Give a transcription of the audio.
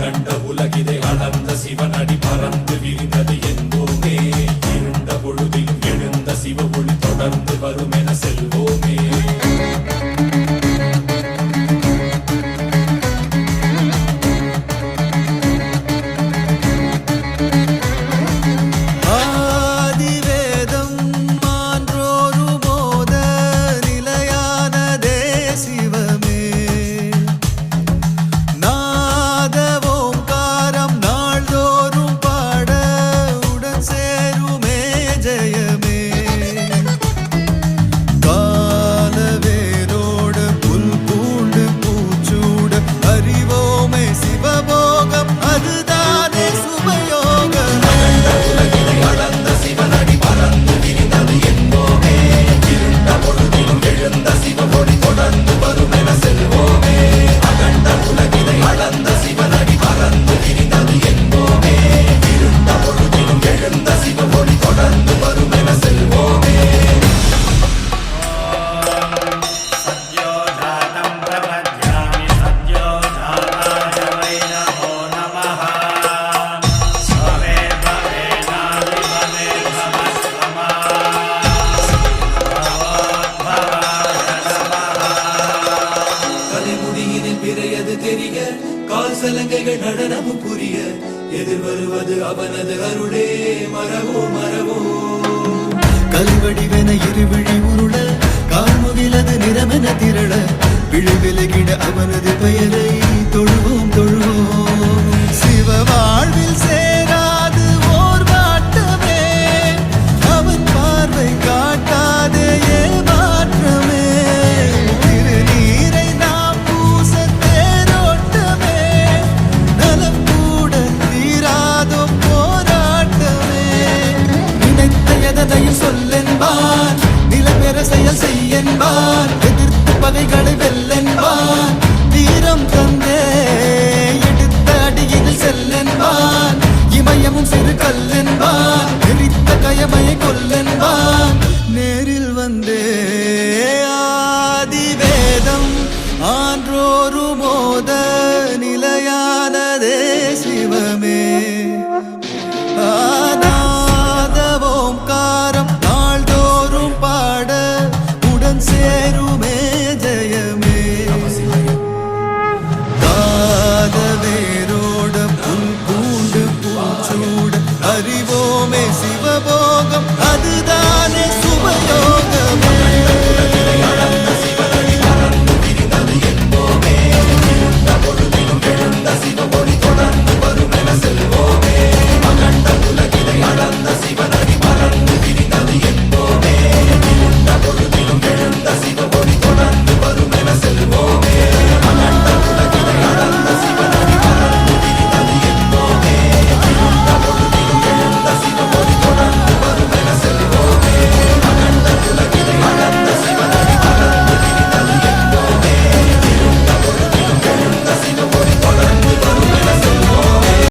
அகண்ட உலகிதை அளந்த சிவனடி பறந்து விரிந்தது என்போமே. இருண்ட பொழுதிலும் எழுந்த சிவ ஒளி தொடர்ந்து வருமென செல்வோமே. சலங்கைகள் நடனமும் புரிய எதிர் வருவது அவனது அருளே. மரவோ மரவோ கல்வடிவென இருவிழி உருள கார்முகிலது நிறமென திரள விழி விலகிட அவனது பெயரை தொழுவோம் தொழுவோம். சிவ வாழ்வில் சேராது ஓர் வாட்டமே அவன் பார்வை காட்டாதே மாற்றமே. திருநீரை நாம் பூச தேரோட்டமே நலம் கூட தீராதோ போராட்டமே. நினைத்த எதனையும் சொல்லென்பான் நிலப்பெற செயல் செய்யென்பான் எதிர்த்து பகைகளை வெல்லென்பான் தீரம் தந்தே எடுத்த அடியில் செல்லென்பான் இமயமும் சிறு கல்லென்பான் எரித்த கயமையை கொல்லென்பான் நேரில் வந்தே ஆதிவேதம் ஆன்றோரு மோத